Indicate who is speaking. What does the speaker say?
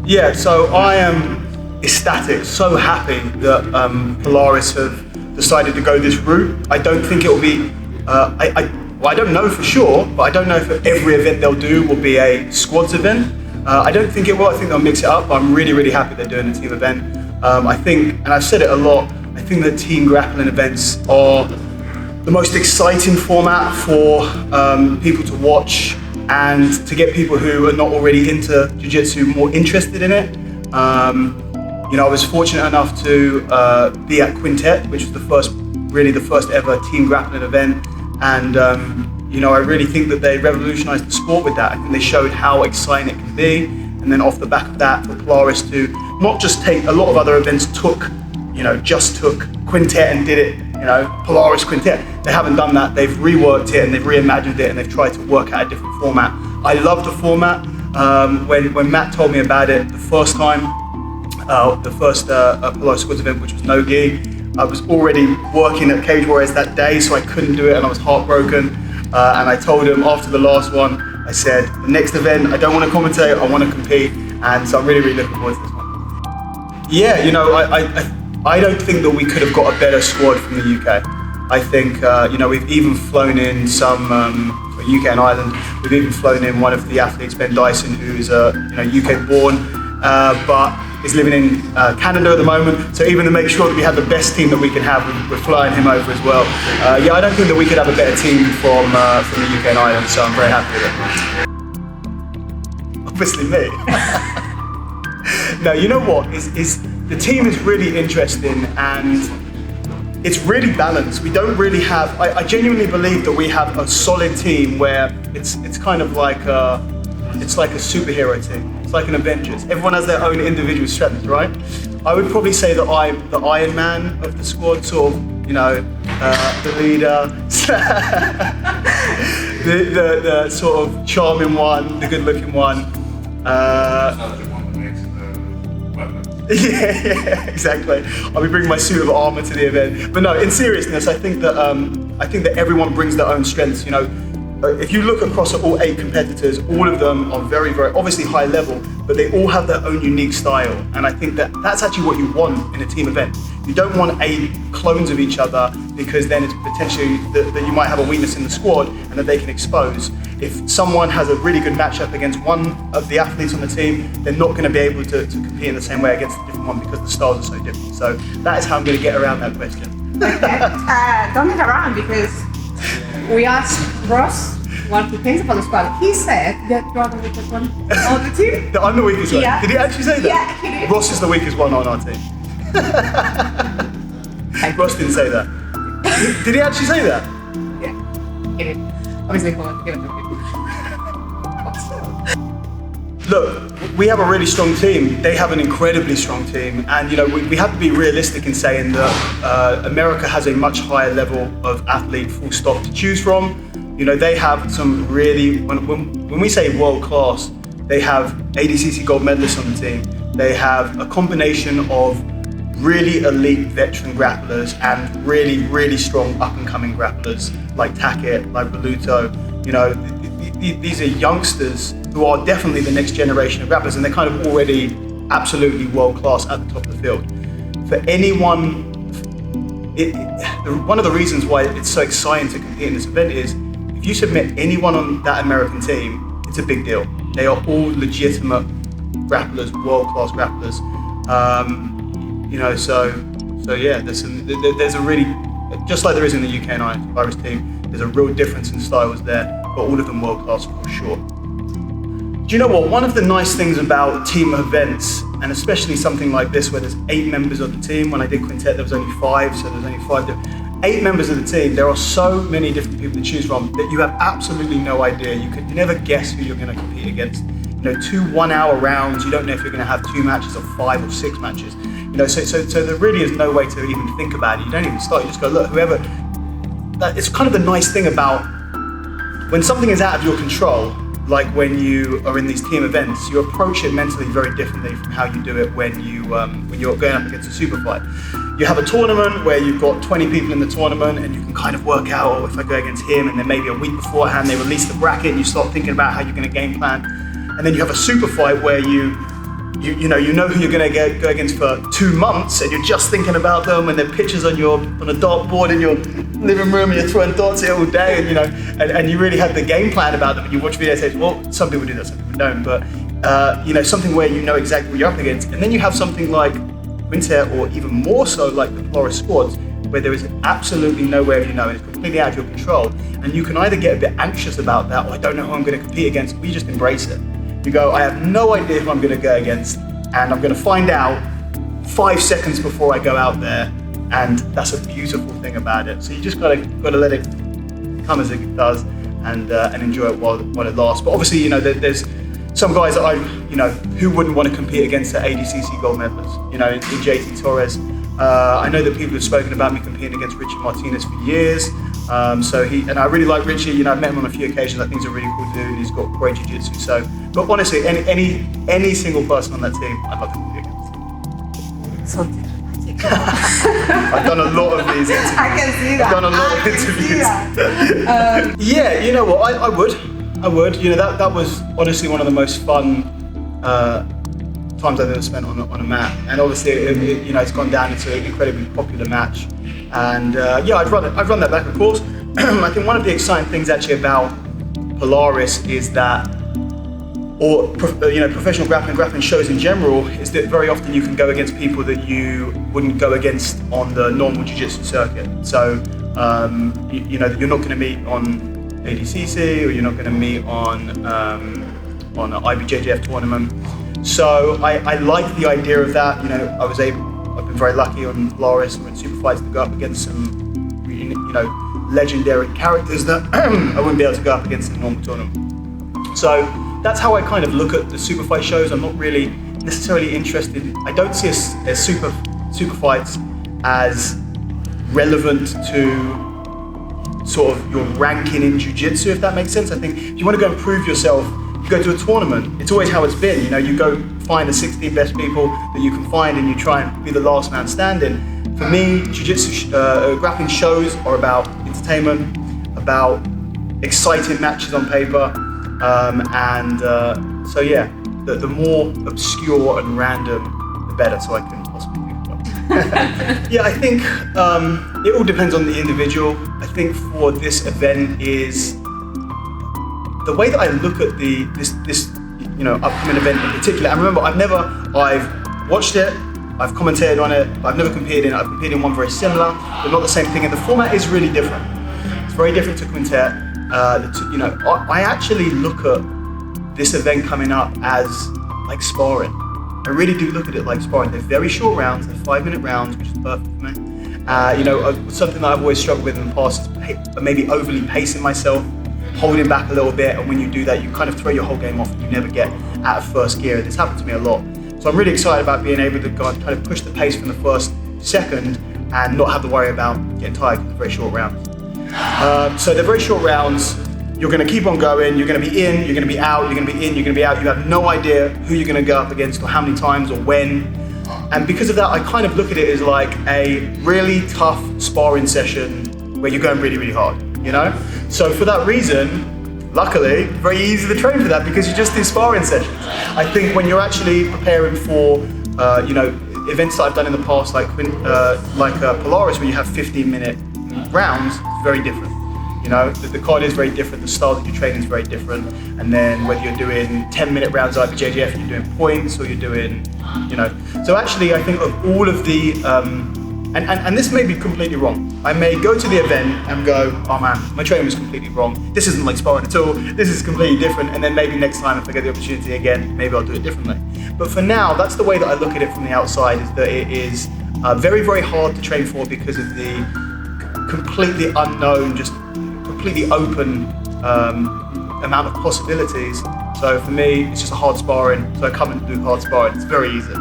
Speaker 1: Yeah, so I am ecstatic, so happy that Polaris have decided to go this route. I don't think it will be, I don't know for sure, but I don't know if every event they'll do will be a squads event. I don't think it will. I think they'll mix it up. I'm really, really happy they're doing a team event. I think, and I've said it a lot, I think that team grappling events are the most exciting format for people to watch and to get people who are not already into jiu-jitsu more interested in it. You know, I was fortunate enough to be at Quintet, which was the first ever team grappling event. And you know, I really think that they revolutionized the sport with that. I think they showed how exciting it can be. And then off the back of that, for Polaris to not just take, a lot of other events just took Quintet and did it, you know, Polaris Quintet. They haven't done that. They've reworked it and they've reimagined it and they've tried to work out a different format. I love the format. When Matt told me about it the first time, the first Polaris Squads event, which was no gi, I was already working at Cage Warriors that day, so I couldn't do it and I was heartbroken. And I told him after the last one, I said, the next event, I don't want to commentate, I want to compete. And so I'm really, really looking forward to this one. Yeah, you know, I don't think that we could have got a better squad from the UK. I think, you know, we've even flown in some, UK and Ireland, we've even flown in one of the athletes, Ben Dyson, who is UK born, but is living in Canada at the moment. So even to make sure that we have the best team that we can have, we're flying him over as well. Yeah, I don't think that we could have a better team from the UK and Ireland, so I'm very happy with it. Obviously me. No, you know what? The team is really interesting and it's really balanced. We don't really have, I genuinely believe that we have a solid team where it's kind of like it's like a superhero team. It's like an Avengers. Everyone has their own individual strengths, right? I would probably say that I'm the Iron Man of the squad, sort of, you know, the leader, the sort of charming one, the good-looking one. Yeah, exactly. I'll be bringing my suit of armor to the event. But no, in seriousness, I think that everyone brings their own strengths. You know, if you look across at all 8 competitors, all of them are very, very obviously high level, but they all have their own unique style. And I think that that's actually what you want in a team event. You don't want 8 clones of each other, because then it's potentially that you might have a weakness in the squad and that they can expose. If someone has a really good matchup against one of the athletes on the team, they're not going to be able to compete in the same way against a different one because the styles are so different. So that is how I'm going to get around that question.
Speaker 2: Okay. Don't get around, because we asked Ross what he thinks about the squad. He said that you are the weakest one on the team.
Speaker 1: That I'm the weakest one?
Speaker 2: Yeah.
Speaker 1: Did he actually say that?
Speaker 2: Yeah, he did.
Speaker 1: Ross is the weakest one on our team. Ross didn't say that. Did he actually say that?
Speaker 2: Yeah, he did. Obviously, he wanted to give it to me.
Speaker 1: Look, we have a really strong team. They have an incredibly strong team. And, you know, we have to be realistic in saying that America has a much higher level of athlete, full stop, to choose from. You know, they have some really, when we say world class, they have ADCC gold medalists on the team. They have a combination of really elite veteran grapplers and really, really strong up-and-coming grapplers like Tackett, like Voluto. You know, these are youngsters who are definitely the next generation of grapplers, and they're kind of already absolutely world-class at the top of the field. For anyone, one of the reasons why it's so exciting to compete in this event is if you submit anyone on that American team, it's a big deal. They are all legitimate grapplers, world-class grapplers. You know, so yeah, there's a really, just like there is in the UK and Irish team, there's a real difference in styles there, but all of them world-class for sure. Do you know what? One of the nice things about team events, and especially something like this where there's 8 members of the team, when I did Quintet there was only 5, so there's only 5, 8 members of the team, there are so many different people to choose from that you have absolutely no idea. You could never guess who you're going to compete against. You know, 2 1-hour rounds, you don't know if you're going to have 2 matches or 5 or 6 matches. You know, so there really is no way to even think about it. You don't even start, you just go, look, whoever. It's kind of the nice thing about when something is out of your control, like when you are in these team events, you approach it mentally very differently from how you do it when you're going up against a super fight. You have a tournament where you've got 20 people in the tournament and you can kind of work out, oh, if I go against him, and then maybe a week beforehand they release the bracket and you start thinking about how you're going to game plan. And then you have a super fight where you you know who you're going to go against for 2 months, and you're just thinking about them, and their pictures on a dartboard in your living room, and you're throwing darts at it all day, and you really have the game plan about them, and you watch videos and say, well, some people do that, some people don't, but something where you know exactly what you're up against. And then you have something like Quintet, or even more so like the Polaris squads, where there is absolutely nowhere and it's completely out of your control, and you can either get a bit anxious about that, or I don't know who I'm going to compete against, or you just embrace it. You go, I have no idea who I'm going to go against, and I'm going to find out 5 seconds before I go out there, and that's a beautiful thing about it. So you just got to let it come as it does, and enjoy it while it lasts. But obviously, there's some guys that who wouldn't want to compete against the ADCC gold medalists, in JT Torres. I know that people have spoken about me competing against Richie Martinez for years. And I really like Richie. I've met him on a few occasions. I think he's a really cool dude. He's got great jiu-jitsu. So, but honestly, any single person on that team, I'd love to compete against.
Speaker 2: So dramatic.
Speaker 1: I've done a lot of these interviews.
Speaker 2: I can see that.
Speaker 1: I've done a lot of interviews. Yeah, you know what? I would. That was honestly one of the most fun times I've ever spent on a mat. And obviously, it's gone down into an incredibly popular match. And I'd run that back, of course. I think one of the exciting things actually about Polaris is that, professional grappling shows in general, is that very often you can go against people that you wouldn't go against on the normal jiu-jitsu circuit. So, you're not going to meet on ADCC, or you're not going to meet on an IBJJF tournament. So I like the idea of that. I've been very lucky on Polaris and Super Fights to go up against some, legendary characters that I wouldn't be able to go up against in a normal tournament. So that's how I kind of look at the Super Fight shows. I'm not really necessarily interested. I don't see a Super Fights as relevant to sort of your ranking in jiu-jitsu, if that makes sense. I think if you want to go and prove yourself, you go to a tournament. It's always how it's been. You go find the 16 best people that you can find, and you try and be the last man standing. For me, jiu-jitsu grappling shows are about entertainment, about exciting matches on paper, the more obscure and random, the better. So I can possibly pick it up. Yeah, I think it all depends on the individual. I think for this event is the way that I look at this upcoming event in particular. And remember, I've watched it, I've commentated on it, but I've never competed in it. I've competed in one very similar, but not the same thing. And the format is really different. It's very different to Quintet. I actually look at this event coming up as like sparring. I really do look at it like sparring. They're very short rounds, they're 5-minute rounds, which is perfect for me. Something that I've always struggled with in the past is maybe overly pacing myself, holding back a little bit, and when you do that, you kind of throw your whole game off and you never get out of first gear. This happened to me a lot. So I'm really excited about being able to kind of push the pace from the first second and not have to worry about getting tired because they're very short rounds. So they're very short rounds. You're going to keep on going. You're going to be in, you're going to be out, you're going to be in, you're going to be out. You have no idea who you're going to go up against or how many times or when. And because of that, I kind of look at it as like a really tough sparring session where you're going really, really hard, So for that reason, luckily, very easy to train for that because you just do sparring sessions. I think when you're actually preparing for, events that I've done in the past, like Polaris, where you have 15-minute rounds, it's very different. The card is very different, the style that you train is very different, and then whether you're doing 10-minute rounds like JJF, you're doing points, or you're doing, So actually, I think of all of the, and this may be completely wrong. I may go to the event and go, oh man, my training was completely wrong. This isn't like sparring at all. This is completely different. And then maybe next time, if I get the opportunity again, maybe I'll do it differently. But for now, that's the way that I look at it from the outside, is that it is very, very hard to train for because of the completely unknown, just completely open amount of possibilities. So for me, it's just a hard sparring. So I come and do hard sparring. It's very easy.